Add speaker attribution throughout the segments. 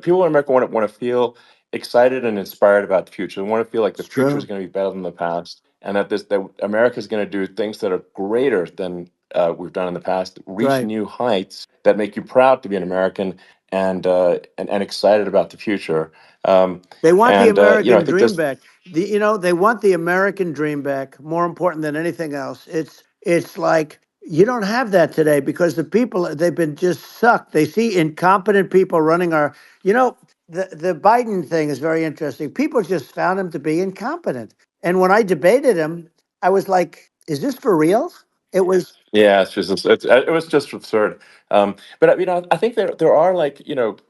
Speaker 1: people in America want to feel excited and inspired about the future. They want to feel like the
Speaker 2: It's
Speaker 1: future is
Speaker 2: true.
Speaker 1: going to be better than the past, and that America is going to do things that are greater than we've done in the past, reach
Speaker 2: Right.
Speaker 1: new heights that make you proud to be an American and excited about the future.
Speaker 2: They want the
Speaker 1: I
Speaker 2: American
Speaker 1: think
Speaker 2: dream
Speaker 1: this,
Speaker 2: back. They want the American dream back, more important than anything else. It's like you don't have that today because the people, they've been just sucked. They see incompetent people running our, you know, the Biden thing is very interesting. People just found him to be incompetent. And when I debated him, I was like, is this for real? It was,
Speaker 1: yeah, it was just absurd. But I think there are like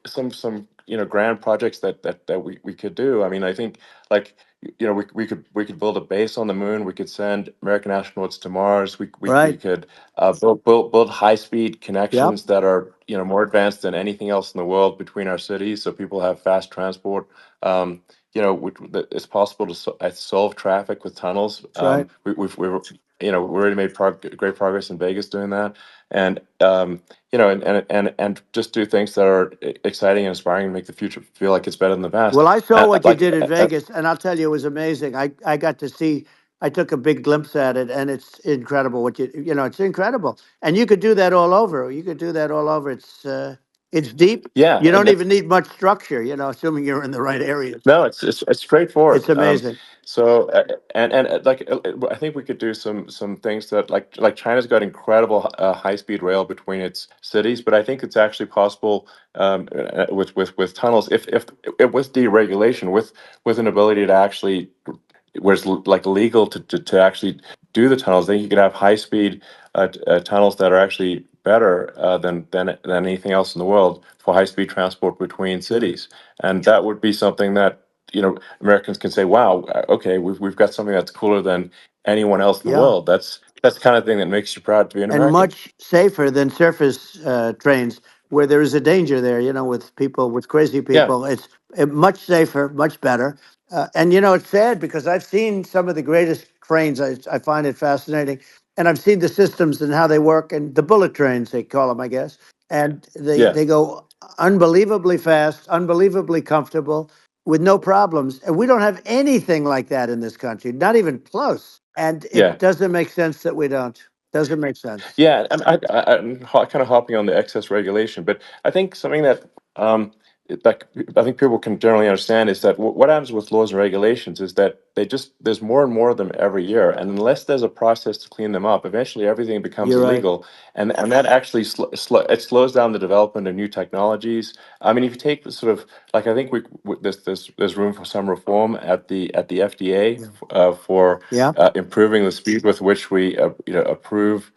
Speaker 1: some grand projects that we could do. I mean, I think like we could build a base on the moon. We could send American astronauts to Mars. We
Speaker 2: right.
Speaker 1: could build high speed
Speaker 2: Yep.
Speaker 1: connections that are more advanced than anything else in the world between our cities, so people have fast transport. It's possible to solve traffic with tunnels.
Speaker 2: That's right.
Speaker 1: We already made great progress in Vegas doing that, and and just do things that are exciting and inspiring and make the future feel like it's better than the past.
Speaker 2: Well, I saw what you
Speaker 1: Like,
Speaker 2: did in Vegas, and I'll tell you, it was amazing. I got to see. I took a big glimpse at it, and it's incredible. It's incredible, and you could do that all over. You could do that all over. It's deep.
Speaker 1: yeah,
Speaker 2: You
Speaker 1: and
Speaker 2: don't even need much structure. Assuming you're in the right areas.
Speaker 1: no, it's
Speaker 2: It's
Speaker 1: straightforward.
Speaker 2: amazing.
Speaker 1: So like I think we could do some things that like China's got incredible high speed rail between its cities, but I think it's actually possible with tunnels if with deregulation with an ability to actually where it's like legal to actually do the tunnels. Then you could have high speed tunnels that are actually better than anything else in the world for high speed transport between
Speaker 2: Yeah.
Speaker 1: cities, and that would be something that Americans can say, "Wow, okay, we've got something that's cooler than anyone else in the
Speaker 2: Yeah.
Speaker 1: world." That's the kind of thing that makes you proud to be an
Speaker 2: And
Speaker 1: American.
Speaker 2: much safer than surface trains, where there is a danger there. With people, with crazy
Speaker 1: Yeah,
Speaker 2: people, it's much safer, much better. And it's sad because I've seen some of the greatest trains. I find it fascinating, and I've seen the systems and how they work, and the bullet trains they call them, I guess. And
Speaker 1: yeah,
Speaker 2: they go unbelievably fast, unbelievably comfortable, with no problems. And we don't have anything like that in this country, not even close. And
Speaker 1: yeah.
Speaker 2: it doesn't make sense that we don't. Doesn't make sense.
Speaker 1: Yeah, and I'm kind of hopping on the excess regulation, but I think something that like I think people can generally understand is that what happens with laws and regulations is that there's more and more of them every year, and unless there's a process to clean them up, eventually everything becomes
Speaker 2: You're right.
Speaker 1: illegal, and that actually it slows down the development of new technologies. I mean, if you take the sort of like I think there's room for some reform at the FDA
Speaker 2: Yeah.
Speaker 1: for
Speaker 2: Yeah.
Speaker 1: improving the speed with which we approve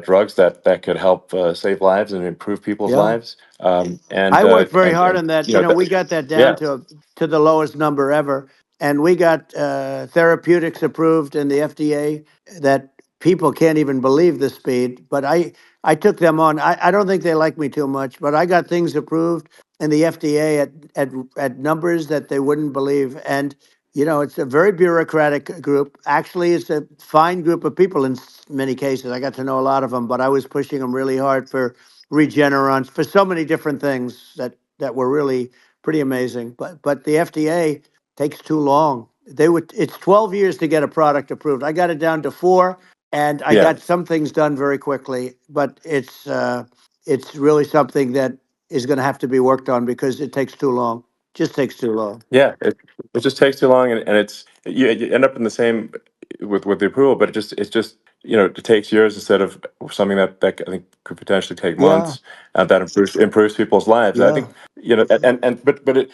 Speaker 1: drugs that could help save lives and improve people's
Speaker 2: Yeah.
Speaker 1: lives.
Speaker 2: I worked very hard on that. We
Speaker 1: That,
Speaker 2: got that down
Speaker 1: yeah,
Speaker 2: to the lowest number ever, and we got therapeutics approved in the FDA that people can't even believe the speed. But I took them on. I don't think they like me too much, but I got things approved in the FDA at numbers that they wouldn't believe. And it's a very bureaucratic group. Actually, it's a fine group of people in many cases. I got to know a lot of them, but I was pushing them really hard for Regeneron, for so many different things that were really pretty amazing. But the FDA takes too long. It's 12 years to get a product approved. I got it down to 4, and I
Speaker 1: yeah,
Speaker 2: got some things done very quickly. But it's really something that is going to have to be worked on because it takes too long. Just takes too long.
Speaker 1: yeah. It just takes too long, and you end up in the same with the approval, but it's just it takes years instead of something that I think could potentially take
Speaker 2: Yeah,
Speaker 1: months, and that improves people's lives. And I
Speaker 2: yeah,
Speaker 1: think but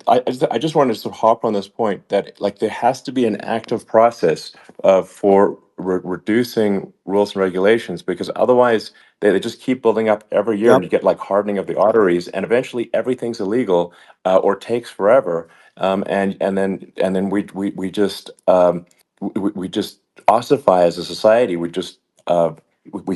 Speaker 1: I just wanted to sort of hop on this point that like there has to be an active process for reducing rules and regulations, because otherwise they just keep building up every year, and
Speaker 2: yep.
Speaker 1: you get like hardening of the arteries, and eventually everything's illegal or takes forever, and then we just ossify as a society. We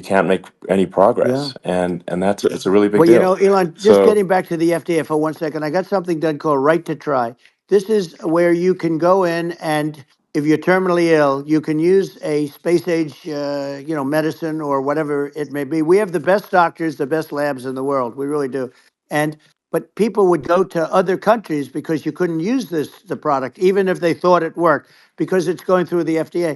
Speaker 1: can't make any
Speaker 2: Yeah.
Speaker 1: progress, and it's a really big
Speaker 2: Well,
Speaker 1: deal.
Speaker 2: Elon, just
Speaker 1: So
Speaker 2: getting back to the FDA for 1 second, I got something done called Right to Try. This is where you can go in and if you're terminally ill, you can use a space age, medicine or whatever it may be. We have the best doctors, the best labs in the world. We really do. And but people would go to other countries because you couldn't use the product, even if they thought it worked, because it's going through the FDA.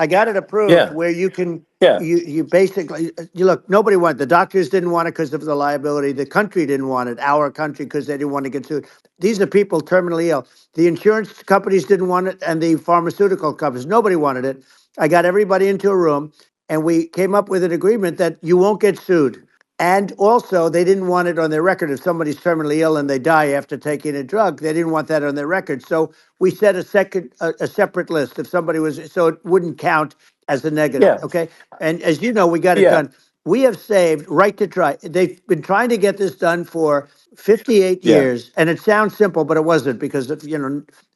Speaker 2: I got it approved
Speaker 1: Yeah.
Speaker 2: where you can,
Speaker 1: Yeah.
Speaker 2: you basically, you look, nobody wanted, the doctors didn't want it because of the liability. The country didn't want it, our country, because they didn't want to get sued. These are people terminally ill. The insurance companies didn't want it, and the pharmaceutical companies, nobody wanted it. I got everybody into a room, and we came up with an agreement that you won't get sued. And also, they didn't want it on their record. If somebody's terminally ill and they die after taking a drug, they didn't want that on their record. So we set a separate list. If somebody was, so it wouldn't count as a negative.
Speaker 1: Yeah.
Speaker 2: Okay. And as you know, we got it
Speaker 1: Yeah.
Speaker 2: done. We have saved right to try. They've been trying to get this done for 58
Speaker 1: Yeah.
Speaker 2: years. And it sounds simple, but it wasn't because of,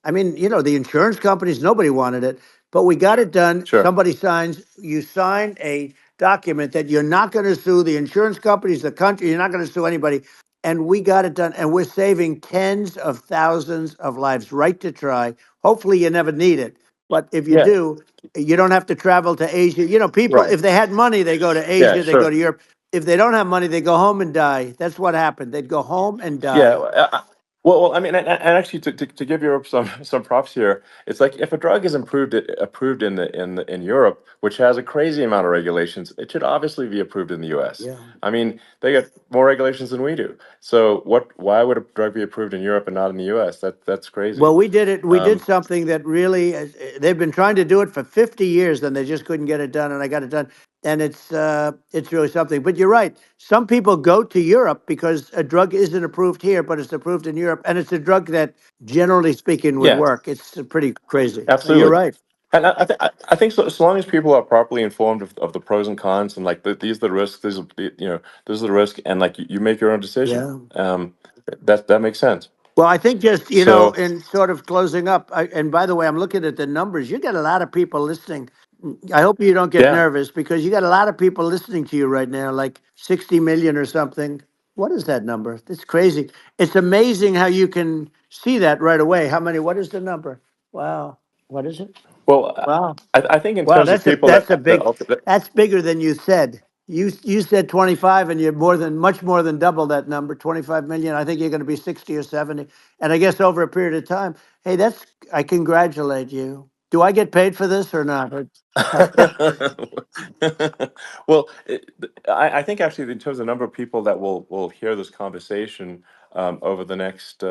Speaker 2: I mean, the insurance companies, nobody wanted it, but we got it done.
Speaker 1: Sure.
Speaker 2: Somebody signs, you sign a document that you're not going to sue the insurance companies, the country, you're not going to sue anybody. And we got it done. And we're saving tens of thousands of lives. Right to try. Hopefully you never need it. But if you
Speaker 1: Yeah.
Speaker 2: do, you don't have to travel to Asia. People,
Speaker 1: Right.
Speaker 2: if they had money, they go to
Speaker 1: Yeah.
Speaker 2: Asia, they go
Speaker 1: Sure.
Speaker 2: to Europe. If they don't have money, they go home and die. That's what happened. They'd go home and
Speaker 1: Yeah.
Speaker 2: die.
Speaker 1: Well, I mean, and actually, to give Europe some props here, it's like if a drug is approved in Europe, which has a crazy amount of regulations, it should obviously be approved in the U.S.
Speaker 2: Yeah.
Speaker 1: I mean, they got more regulations than we do. So why would a drug be approved in Europe and not in the U.S.? That's crazy.
Speaker 2: Well, we did it. We did
Speaker 1: Um,
Speaker 2: something that really, they've been trying to do it for 50 years, and they just couldn't get it done. And I got it done, and it's really something. But you're right. Some people go to Europe because a drug isn't approved here, but it's approved in Europe, and it's a drug that, generally speaking, would
Speaker 1: yeah,
Speaker 2: work. It's pretty crazy. You're
Speaker 1: absolutely.
Speaker 2: right.
Speaker 1: And I think so, as long as people are properly informed of the pros and cons and like these are the risks, this is the risk, and like you make your own decision.
Speaker 2: Yeah.
Speaker 1: That makes sense.
Speaker 2: Well, I think just,
Speaker 1: So
Speaker 2: in sort of closing up, and by the way, I'm looking at the numbers. You got a lot of people listening. I hope you don't get
Speaker 1: yeah,
Speaker 2: nervous because you got a lot of people listening to you right now, like 60 million or something. What is that number? It's crazy. It's amazing how you can see that right away. What is the number? Wow. What is it?
Speaker 1: well,
Speaker 2: Wow.
Speaker 1: I think in
Speaker 2: Wow,
Speaker 1: terms of people
Speaker 2: that's bigger than you said. You said 25 and you're much more than double that number, 25 million. I think you're going to be 60 or 70. And I guess over a period of time, hey, I congratulate you. Do I get paid for this or not?
Speaker 1: well, I think actually in terms of the number of people that will hear this conversation over the next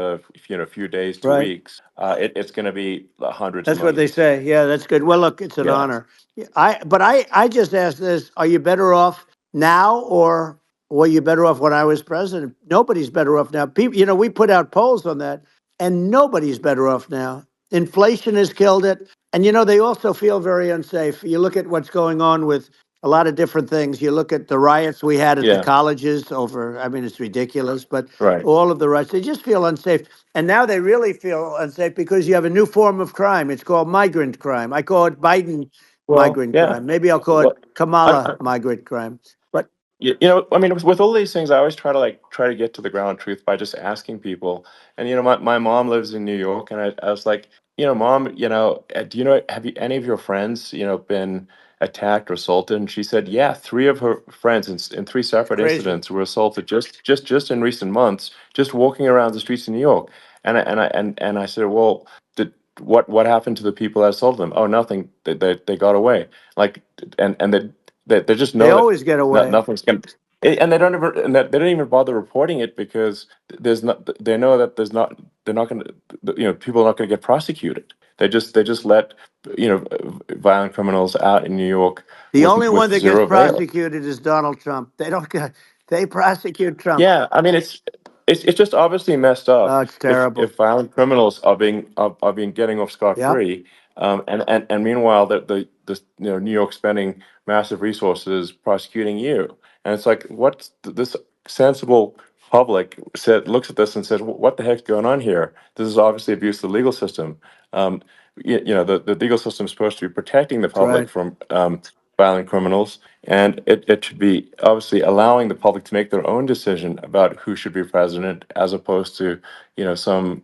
Speaker 1: few days to
Speaker 2: Right.
Speaker 1: weeks, it's going to be hundreds of
Speaker 2: That's what they
Speaker 1: millions.
Speaker 2: say. Yeah, that's good. Well, look, it's an
Speaker 1: Yeah.
Speaker 2: honor. Yeah, I just asked this, are you better off now or were you better off when I was president? Nobody's better off now. People, we put out polls on that and nobody's better off now. Inflation has killed it. And they also feel very unsafe. You look at what's going on with a lot of different things. You look at the riots we had at the
Speaker 1: Yeah.
Speaker 2: colleges over, I mean, it's ridiculous, but
Speaker 1: Right.
Speaker 2: all of the riots, they just feel unsafe. And now they really feel unsafe because you have a new form of crime. It's called migrant crime. I call it Biden
Speaker 1: Well,
Speaker 2: migrant
Speaker 1: yeah.
Speaker 2: crime. Maybe I'll call it
Speaker 1: Well,
Speaker 2: Kamala migrant crime. But
Speaker 1: I mean, with all these things, I always try to get to the ground truth by just asking people. And my mom lives in New York, and I was like, Mom, do you know have any of your friends been attacked or assaulted? And she said, yeah, three of her friends in three separate
Speaker 2: crazy.
Speaker 1: incidents were assaulted just in recent months, just walking around the streets of New York. And I said, well, what happened to the people that assaulted them? Oh, nothing. They got away. Like, and they just
Speaker 2: They
Speaker 1: know that
Speaker 2: always get away.
Speaker 1: nothing's going to. And they don't even bother reporting it because there's not. They know that there's not. They're not going to. People are not going to get prosecuted. They just let violent criminals out in New York
Speaker 2: The only one
Speaker 1: with
Speaker 2: that gets
Speaker 1: zero bail.
Speaker 2: prosecuted is Donald Trump. They don't get, they prosecute Trump.
Speaker 1: Yeah, I mean it's just obviously messed
Speaker 2: Oh,
Speaker 1: up
Speaker 2: it's terrible.
Speaker 1: if violent criminals are being getting off scot
Speaker 2: Yep.
Speaker 1: free, and meanwhile the New York spending massive resources prosecuting you, and it's like this sensible public looks at this and says, what the heck's going on here? This is obviously abuse of the legal system. The legal system is supposed to be protecting the
Speaker 2: That's right.
Speaker 1: public from violent criminals, and it should be obviously allowing the public to make their own decision about who should be president, as opposed to some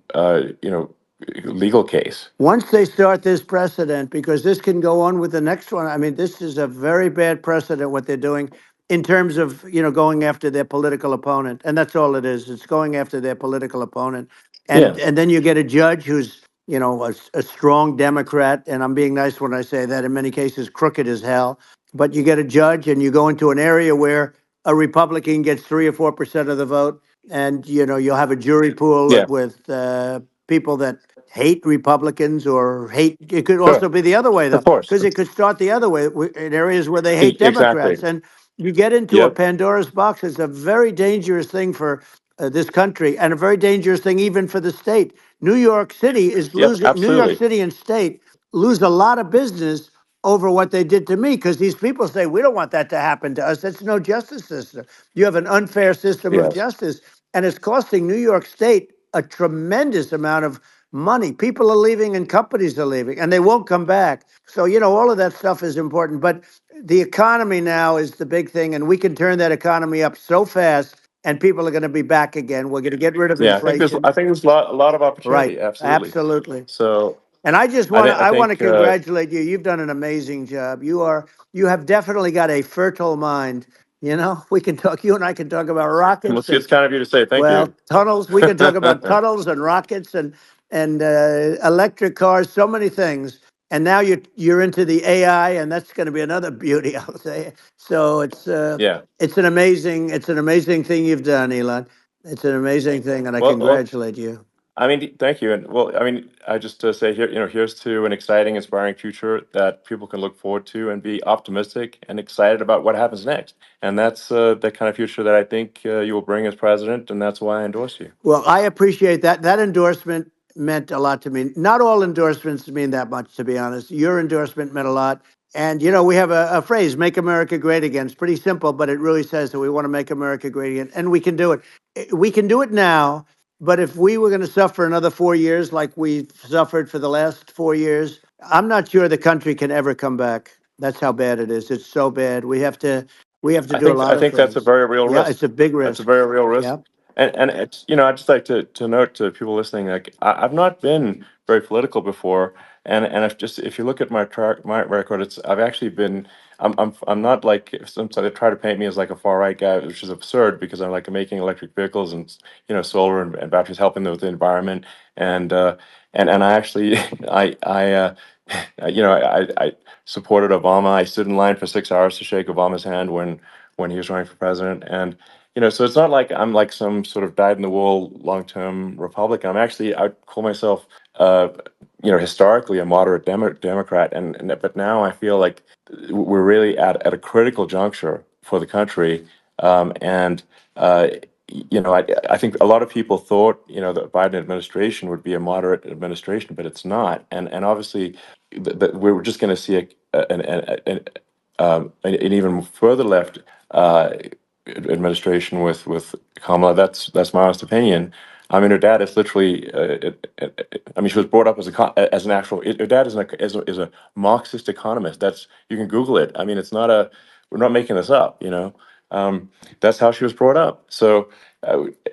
Speaker 1: legal case.
Speaker 2: Once they start this precedent, because this can go on with the next one. I mean, this is a very bad precedent, what they're doing. in terms of, going after their political opponent. And that's all it is. It's going after their political opponent. And
Speaker 1: Yeah.
Speaker 2: and then you get a judge who's, a strong Democrat. And I'm being nice when I say that, in many cases, crooked as hell. But you get a judge and you go into an area where a Republican gets 3 or 4% of the vote. And, you'll have a jury pool
Speaker 1: Yeah.
Speaker 2: with people that hate Republicans or hate. It could
Speaker 1: Sure.
Speaker 2: also be the other way, though,
Speaker 1: Of course.
Speaker 2: because it could start the other way in areas where they hate
Speaker 1: Exactly.
Speaker 2: Democrats. And you get into a
Speaker 1: Yep.
Speaker 2: Pandora's box. It's a very dangerous thing for this country, and a very dangerous thing even for the state. New York City is
Speaker 1: Yep.
Speaker 2: losing. New York
Speaker 1: Absolutely.
Speaker 2: City and state lose a lot of business over what they did to me, because these people say, we don't want that to happen to us. That's no justice system. You have an unfair system of
Speaker 1: Yes.
Speaker 2: justice, and it's costing New York State a tremendous amount of money. People are leaving and companies are leaving, and they won't come back. So, all of that stuff is important. But the economy now is the big thing, and we can turn that economy up so fast, and people are going to be back again. We're going to get rid of
Speaker 1: Yeah. I think
Speaker 2: inflation.
Speaker 1: there's a lot of
Speaker 2: Right.
Speaker 1: opportunity. Absolutely.
Speaker 2: Absolutely.
Speaker 1: So
Speaker 2: And I just
Speaker 1: I
Speaker 2: want to
Speaker 1: think I
Speaker 2: I want to
Speaker 1: think
Speaker 2: congratulate you. You've done an amazing job. You have definitely got a fertile mind. We can talk. You and I can talk about
Speaker 1: well,
Speaker 2: rockets
Speaker 1: it's
Speaker 2: and,
Speaker 1: kind of you to say. Thank
Speaker 2: well,
Speaker 1: you.
Speaker 2: tunnels. We can talk about tunnels and rockets and electric cars. So many things. And now you're into the AI, and that's going to be another beauty, I'll say. So
Speaker 1: Yeah.
Speaker 2: it's an amazing thing you've done, Elon. It's an amazing thing, and I
Speaker 1: Well,
Speaker 2: congratulate you.
Speaker 1: I mean, thank you. And well, I mean, I just say here, here's to an exciting, inspiring future that people can look forward to and be optimistic and excited about what happens next. And that's the kind of future that I think you will bring as president, and that's why I endorse you.
Speaker 2: Well, I appreciate that. That endorsement meant a lot to me. Not all endorsements mean that much, to be honest. Your endorsement meant a lot. And, we have a phrase, make America great again. It's pretty simple, but it really says that we want to make America great again. And we can do it. We can do it now. But if we were going to suffer another 4 years like we've suffered for the last 4 years, I'm not sure the country can ever come back. That's how bad it is. It's so bad. We have to do a lot
Speaker 1: I
Speaker 2: of
Speaker 1: think that's a
Speaker 2: things.
Speaker 1: very real
Speaker 2: Yeah,
Speaker 1: risk.
Speaker 2: it's a big
Speaker 1: That's a
Speaker 2: risk.
Speaker 1: very real risk.
Speaker 2: Yeah.
Speaker 1: And it's I'd just like to note to people listening, like I've not been very political before, and if you look at my record, I've actually been. I'm not like some they try to paint me as like a far right guy, which is absurd because I'm like making electric vehicles and solar and batteries, helping with the environment, and I actually I supported Obama. I stood in line for 6 hours to shake Obama's hand when he was running for president, and so it's not like I'm like some sort of dyed in the wool long term Republican. I call myself historically a moderate Democrat, but now I feel like we're really at a critical juncture for the country, and I think a lot of people thought the Biden administration would be a moderate administration, but it's not, and obviously we're just going to see an even further left administration with Kamala. That's my honest opinion. I mean, her dad is literally. I mean, she was brought up as an actual. Her dad is a Marxist economist. You can Google it. I mean, it's not a. We're not making this up. That's how she was brought up. So,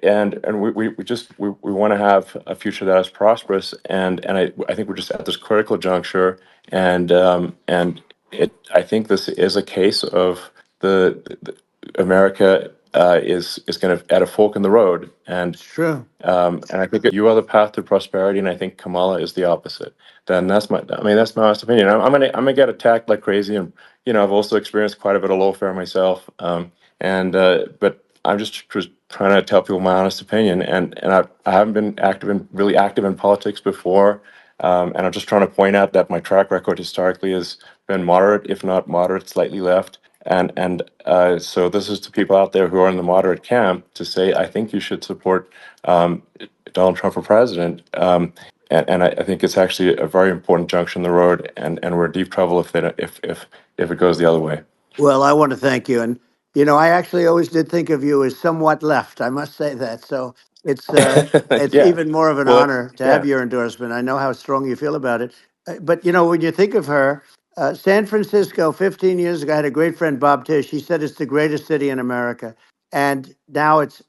Speaker 1: and we want to have a future that is prosperous, and I think we're just at this critical juncture, and I think this is a case of the America is going to at a fork in the road,
Speaker 2: It's true.
Speaker 1: and I think you are the path to prosperity, and I think Kamala is the opposite. Then that's my honest opinion. I'm gonna get attacked like crazy, and I've also experienced quite a bit of lawfare myself, and but I'm just trying to tell people my honest opinion, and I haven't been really active in politics before, and I'm just trying to point out that my track record historically has been moderate, if not moderate, slightly left. And so this is to people out there who are in the moderate camp to say, I think you should support um, Donald Trump for president. And I think it's actually a very important junction in the road, and we're in deep trouble if it goes the other way.
Speaker 2: Well, I want to thank you. And, I actually always did think of you as somewhat left. I must say that. So it's
Speaker 1: Yeah.
Speaker 2: even more of an
Speaker 1: Well,
Speaker 2: honor to have
Speaker 1: yeah.
Speaker 2: your endorsement. I know how strong you feel about it. But, when you think of her, San Francisco, 15 years ago, I had a great friend, Bob Tish. He said it's the greatest city in America. And now it's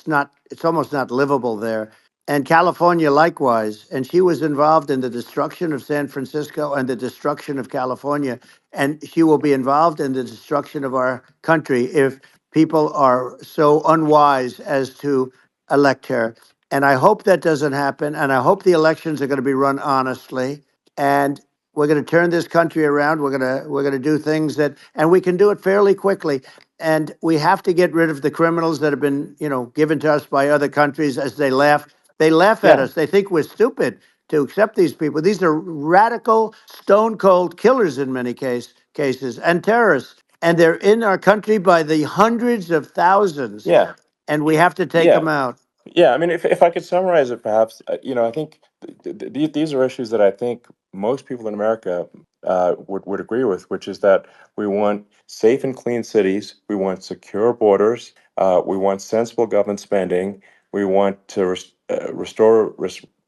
Speaker 2: not, it's almost not livable there. and California likewise. And she was involved in the destruction of San Francisco and the destruction of California. And she will be involved in the destruction of our country if people are so unwise as to elect her. And I hope that doesn't happen. And I hope the elections are going to be run honestly. And we're going to turn this country around. We're going to do things and we can do it fairly quickly. And we have to get rid of the criminals that have been, given to us by other countries as they laugh. They laugh at
Speaker 1: Yeah.
Speaker 2: us. They think we're stupid to accept these people. These are radical, stone cold killers in many cases and terrorists. And they're in our country by the hundreds of thousands.
Speaker 1: Yeah.
Speaker 2: And we have to take
Speaker 1: Yeah.
Speaker 2: them out.
Speaker 1: Yeah, I mean, if I could summarize it, perhaps, I think these are issues that I think most people in America would agree with, which is that we want safe and clean cities, we want secure borders, we want sensible government spending, we want to restore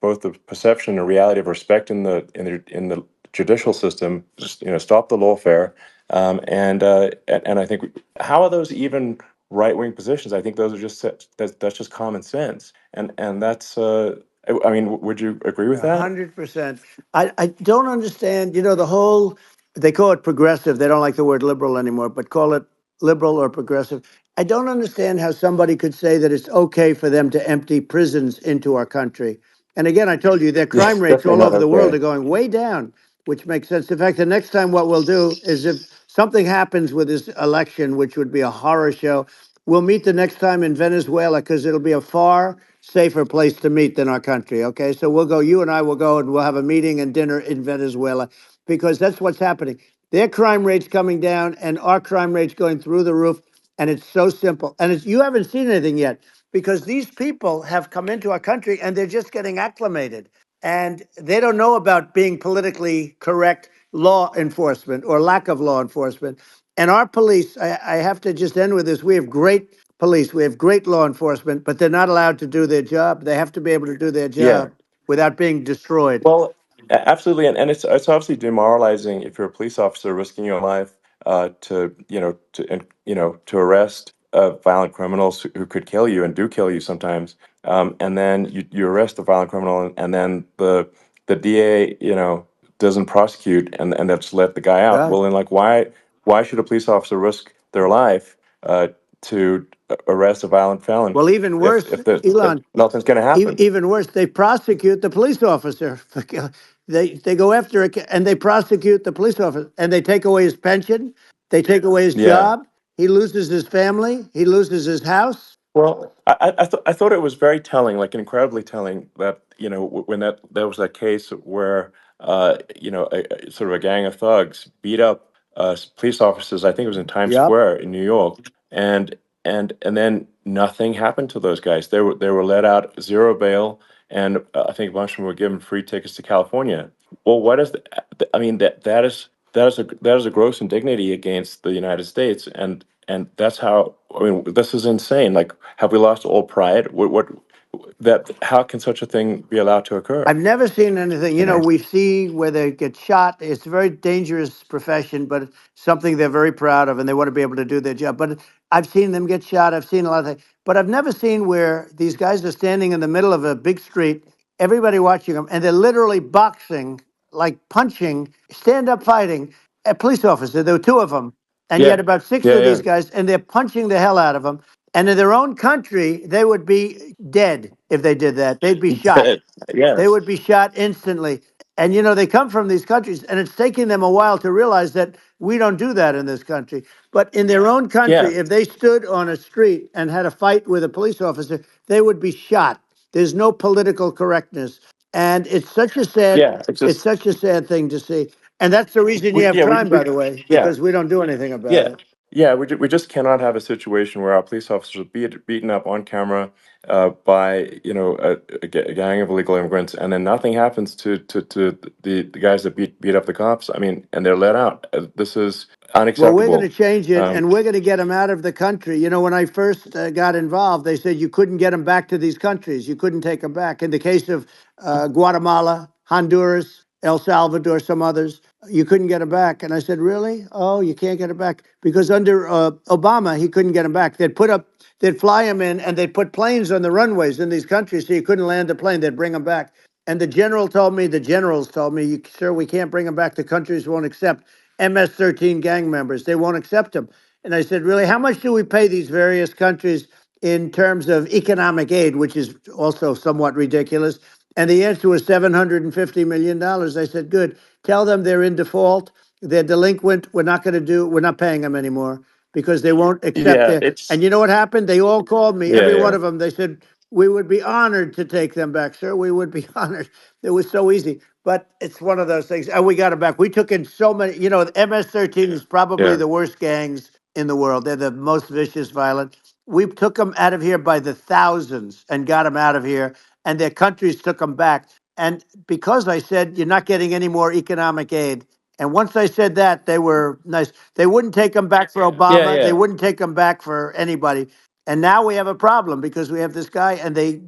Speaker 1: both the perception and reality of respect in the judicial system, just, stop the lawfare, and I think how are those even right-wing positions? I think those are that's just common sense, and that's I mean, would you agree with that?
Speaker 2: 100%. I don't understand, the whole, they call it progressive. They don't like the word liberal anymore, but call it liberal or progressive. I don't understand how somebody could say that it's okay for them to empty prisons into our country. And again, I told you their crime
Speaker 1: Yes,
Speaker 2: rates all
Speaker 1: definitely
Speaker 2: over
Speaker 1: not
Speaker 2: the world are
Speaker 1: okay.
Speaker 2: going way down, which makes sense. In fact, the next time what we'll do is if something happens with this election, which would be a horror show, we'll meet the next time in Venezuela because it'll be a far safer place to meet than our country. Okay. So you and I will go and we'll have a meeting and dinner in Venezuela because that's what's happening. Their crime rate's coming down and our crime rate's going through the roof. And it's so simple. And you haven't seen anything yet because these people have come into our country and they're just getting acclimated. And they don't know about being politically correct law enforcement or lack of law enforcement. And our police, I have to just end with this. We have great police, we have great law enforcement, but they're not allowed to do their job. They have to be able to do their
Speaker 1: Yeah.
Speaker 2: job without being destroyed.
Speaker 1: Well, absolutely, and it's obviously demoralizing if you're a police officer risking your life to arrest violent criminals who could kill you and do kill you sometimes, and then you arrest the violent criminal, and then the DA doesn't prosecute and that's let the guy out.
Speaker 2: Yeah.
Speaker 1: Well, then why should a police officer risk their life to arrest a violent felon
Speaker 2: Well, even worse,
Speaker 1: if
Speaker 2: Elon,
Speaker 1: nothing's going to happen?
Speaker 2: even worse, they prosecute the police officer. They go after it and they prosecute the police officer and they take away his pension. They take away his
Speaker 1: Yeah.
Speaker 2: job. He loses his family. He loses his house.
Speaker 1: Well, I thought it was very telling, like incredibly telling, that when there was that case where sort of a gang of thugs beat up police officers. I think it was in Times
Speaker 2: Yep.
Speaker 1: Square in New York, and then nothing happened to those guys. They were let out, zero bail, and I think a bunch of them were given free tickets to California. Well, what is I mean, that is a gross indignity against the United States, and that's how, I mean, this is insane. Like, have we lost all pride? How can such a thing be allowed to occur?
Speaker 2: I've never seen anything.
Speaker 1: You know?
Speaker 2: We see where they get shot. It's a very dangerous profession, but it's something they're very proud of and they want to be able to do their job. But I've seen them get shot. I've seen a lot of things. But I've never seen where these guys are standing in the middle of a big street, everybody watching them, and they're literally boxing, like punching, stand up fighting a police officer. There were two of them. And you had
Speaker 1: Yeah,
Speaker 2: about six
Speaker 1: yeah,
Speaker 2: of these
Speaker 1: yeah.
Speaker 2: guys, and they're punching the hell out of them. And in their own country, they would be dead if they did that. They'd be shot.
Speaker 1: Dead.
Speaker 2: They
Speaker 1: Yes.
Speaker 2: would be shot instantly. And they come from these countries, and it's taking them a while to realize that we don't do that in this country. But in their own country,
Speaker 1: Yeah.
Speaker 2: if they stood on a street and had a fight with a police officer, they would be shot. There's no political correctness. And it's such a sad,
Speaker 1: Yeah.
Speaker 2: it's such a sad thing to see. And that's the reason you have
Speaker 1: Yeah,
Speaker 2: crime, by the way,
Speaker 1: yeah.
Speaker 2: because we don't do anything about
Speaker 1: Yeah,
Speaker 2: it.
Speaker 1: yeah, we just cannot have a situation where our police officers are beaten up on camera by a gang of illegal immigrants, and then nothing happens to the guys that beat up the cops. I mean, and they're let out. This is
Speaker 2: Well, we're going to
Speaker 1: unacceptable.
Speaker 2: change it, and we're going to get them out of the country. When I first got involved, they said you couldn't get them back to these countries. You couldn't take them back. In the case of Guatemala, Honduras, El Salvador, some others, you couldn't get them back. And I said, really? Oh, you can't get it back? Because under Obama, he couldn't get them back. They'd fly them in and they'd put planes on the runways in these countries so you couldn't land a plane. They'd bring them back. And the generals told me, sir, we can't bring them back. The countries won't accept MS-13 gang members. They won't accept them. And I said, really, how much do we pay these various countries in terms of economic aid, which is also somewhat ridiculous? And the answer was $750 million. I said, good. Tell them they're in default. They're delinquent. We're not paying them anymore because they won't accept
Speaker 1: Yeah,
Speaker 2: their.
Speaker 1: it's
Speaker 2: And you know what happened? They all called me,
Speaker 1: yeah,
Speaker 2: every one
Speaker 1: yeah,
Speaker 2: of them. They said, we would be honored to take them back, sir. We would be honored. It was so easy. But it's one of those things. And we got it back. We took in so many, the MS-13 is probably
Speaker 1: yeah.
Speaker 2: the worst gangs in the world. They're the most vicious, violent. We took them out of here by the thousands and got them out of here. And their countries took them back. And because I said, you're not getting any more economic aid. And once I said that, they were nice. They wouldn't take them back for
Speaker 1: Yeah,
Speaker 2: Obama. They
Speaker 1: yeah.
Speaker 2: wouldn't take them back for anybody. And now we have a problem because we have this guy, and they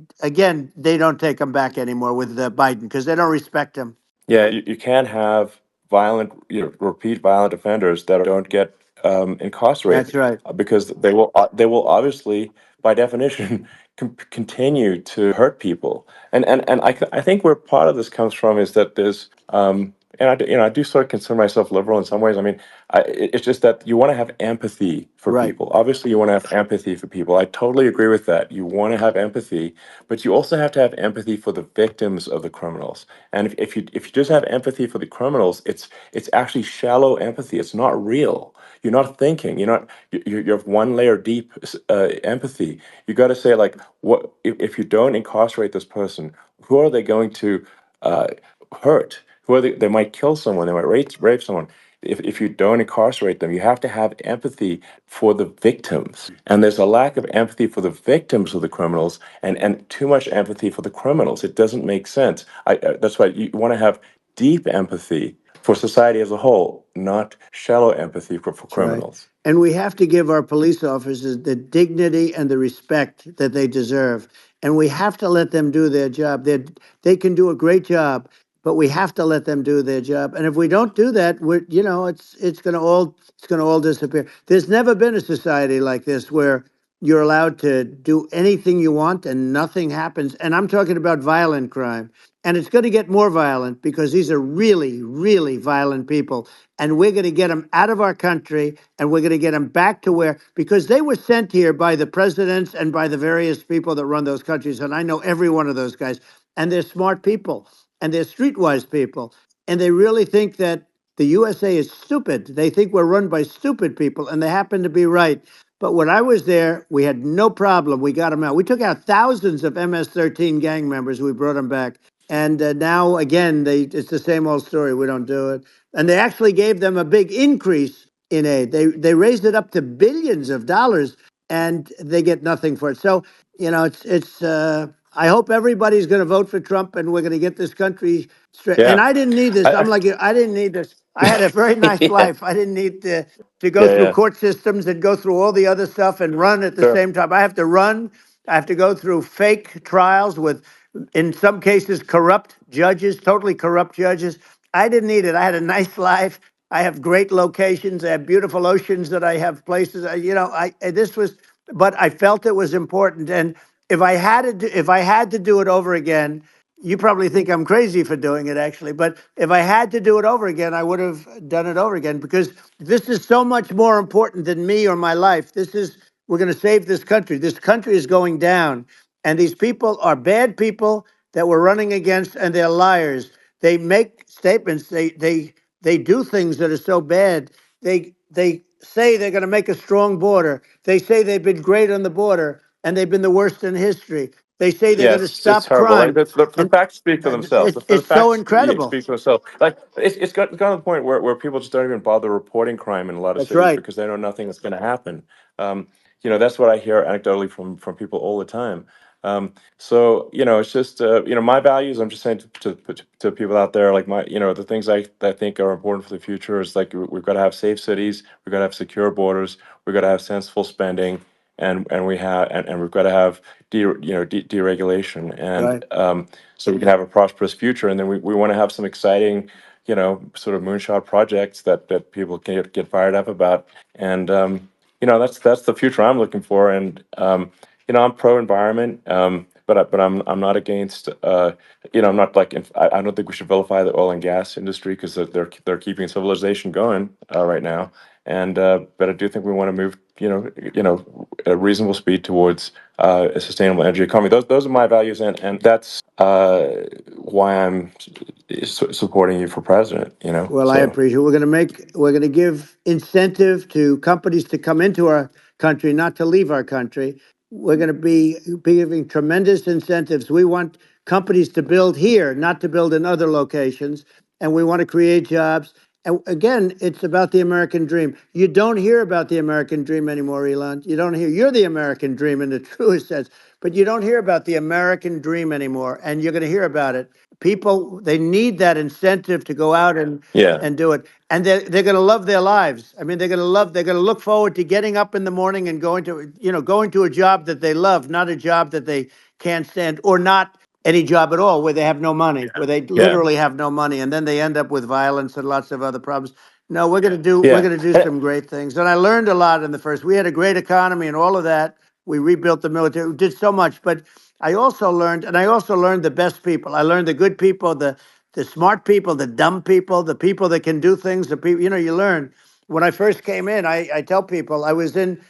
Speaker 2: don't take him back anymore with Biden because they don't respect him.
Speaker 1: Yeah, you can't have violent, repeat violent offenders that don't get
Speaker 2: That's
Speaker 1: incarcerated
Speaker 2: right.
Speaker 1: because they will obviously, by definition, continue to hurt people. I think where part of this comes from is that there's I do sort of consider myself liberal in some ways. I mean, it's just that you want to have empathy for
Speaker 2: Right.
Speaker 1: people. Obviously, you want to have empathy for people. I totally agree with that. You want to have empathy, but you also have to have empathy for the victims of the criminals. And if you just have empathy for the criminals, it's actually shallow empathy. It's not real. You're not thinking. You have one layer deep empathy. You got to say like, what if you don't incarcerate this person? Who are they going to uh, hurt? Who are they might kill someone. They might rape someone. If you don't incarcerate them, you have to have empathy for the victims. And there's a lack of empathy for the victims of the criminals and too much empathy for the criminals. It doesn't make sense. That's why you want to have deep empathy for society as a whole, not shallow empathy for
Speaker 2: That's right.
Speaker 1: criminals.
Speaker 2: And we have to give our police officers the dignity and the respect that they deserve. And we have to let them do their job. They can do a great job, but we have to let them do their job. And if we don't do that, it's going to all disappear. There's never been a society like this where you're allowed to do anything you want and nothing happens. And I'm talking about violent crime. And it's going to get more violent because these are really, really violent people. And we're going to get them out of our country and we're going to get them back to because they were sent here by the presidents and by the various people that run those countries. And I know every one of those guys. And they're smart people and they're streetwise people. And they really think that the USA is stupid. They think we're run by stupid people, and they happen to be right. But when I was there, we had no problem. We got them out. We took out thousands of MS-13 gang members. We brought them back. And now, again, it's the same old story. We don't do it. And they actually gave them a big increase in aid. They raised it up to billions of dollars, and they get nothing for it. So, it's. I hope everybody's going to vote for Trump, and we're going to get this country straight.
Speaker 1: Yeah.
Speaker 2: And I didn't need this. I'm
Speaker 1: I,
Speaker 2: like you. I didn't need this. I had a very nice
Speaker 1: yeah.
Speaker 2: life. I didn't need to go
Speaker 1: Yeah,
Speaker 2: through
Speaker 1: yeah.
Speaker 2: court systems and go through all the other stuff and run at the
Speaker 1: Sure.
Speaker 2: same time. I have to run. I have to go through fake trials with, in some cases, corrupt judges, totally corrupt judges. I didn't need it. I had a nice life. I have great locations. I have beautiful oceans that I have places. But I felt it was important. And if I had to do it over again, you probably think I'm crazy for doing it, actually. But if I had to do it over again, I would have done it over again because this is so much more important than me or my life. We're going to save this country. This country is going down. And these people are bad people that we're running against, and they're liars. They make statements. They do things that are so bad. They say they're going to make a strong border. They say they've been great on the border, and they've been the worst in history. They say they're
Speaker 1: Yeah,
Speaker 2: going to
Speaker 1: it's
Speaker 2: stop
Speaker 1: horrible. Like
Speaker 2: crime,
Speaker 1: the
Speaker 2: and
Speaker 1: facts speak for themselves. The
Speaker 2: it's so
Speaker 1: facts
Speaker 2: incredible.
Speaker 1: speak for themselves. Like it's gotten to the point where people just don't even bother reporting crime in a lot of
Speaker 2: That's
Speaker 1: cities
Speaker 2: right.
Speaker 1: because they know nothing is going to happen. Um, that's what I hear anecdotally from people all the time. So it's just my values. I'm just saying to people out there, like the things I think are important for the future is like we've got to have safe cities, we've got to have secure borders, we've got to have sensible spending, and we've got to have deregulation, and
Speaker 2: Right.
Speaker 1: so we can have a prosperous future. And then we want to have some exciting sort of moonshot projects that people can get fired up about. And that's the future I'm looking for. And I'm pro environment, but I'm not against. I'm not like I don't think we should vilify the oil and gas industry because they're keeping civilization going right now. And but I do think we want to move at a reasonable speed towards a sustainable energy economy. Those are my values, and that's why I'm supporting you for president.
Speaker 2: Well, I appreciate it. We're going to give incentive to companies to come into our country, not to leave our country. We're going to be giving tremendous incentives. We want companies to build here, not to build in other locations. And we want to create jobs. And again, it's about the American dream. You don't hear about the American dream anymore, Elon. You don't hear. You're the American dream in the truest sense, but you don't hear about the American dream anymore. And you're going to hear about it. People, they need that incentive to go out and do it. And they're going to love their lives. I mean, they're going to look forward to getting up in the morning and going to a job that they love, not a job that they can't stand, or not any job at all where they have no money, where they literally have no money, and then they end up with violence and lots of other problems. No, we're going to do some great things. And I learned a lot in the first. We had a great economy and all of that. We rebuilt the military. We did so much, but I also learned the best people. I learned the good people, the smart people, the dumb people, the people that can do things. The people, you learn. When I first came in, I tell people I was in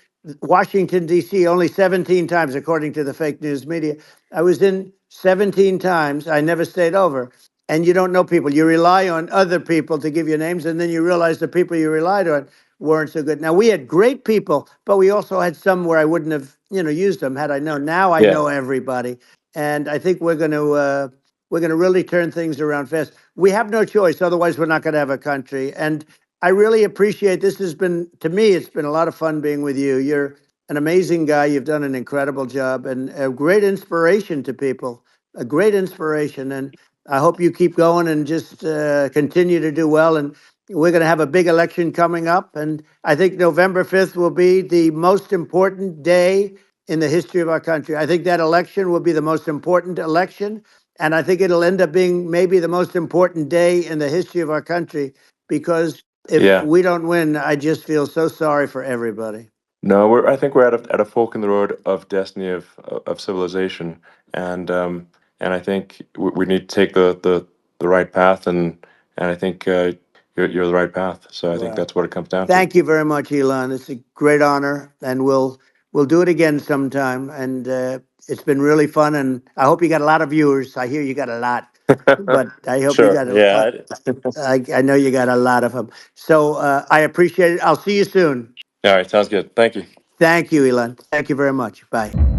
Speaker 2: Washington, D.C. only 17 times, according to the fake news media. I was in 17 times. I never stayed over. And you don't know people. You rely on other people to give you names, and then you realize the people you relied on weren't so good. Now, we had great people, but we also had some where I wouldn't have, used them had I known. Now I know everybody. And I think we're going to really turn things around fast. We have no choice. Otherwise, we're not going to have a country. And I really appreciate this. To me, it's been a lot of fun being with you. You're an amazing guy. You've done an incredible job and a great inspiration to people, a great inspiration. And I hope you keep going and just continue to do well. And we're going to have a big election coming up. And I think November 5th will be the most important day in the history of our country. I think that election will be the most important election. And I think it'll end up being maybe the most important day in the history of our country, because if we don't win, I just feel so sorry for everybody.
Speaker 1: No, I think we're at a fork in the road of destiny of civilization, and I think we need to take the right path, and I think you're the right path. So I think that's what it comes down to.
Speaker 2: Thank you very much, Elon. It's a great honor, and we'll do it again sometime. And it's been really fun, and I hope you got a lot of viewers. I hear you got a lot, but I hope you got I know you got a lot of them. So I appreciate it. I'll see you soon.
Speaker 1: All right, sounds good. Thank you.
Speaker 2: Thank you, Elon. Thank you very much. Bye.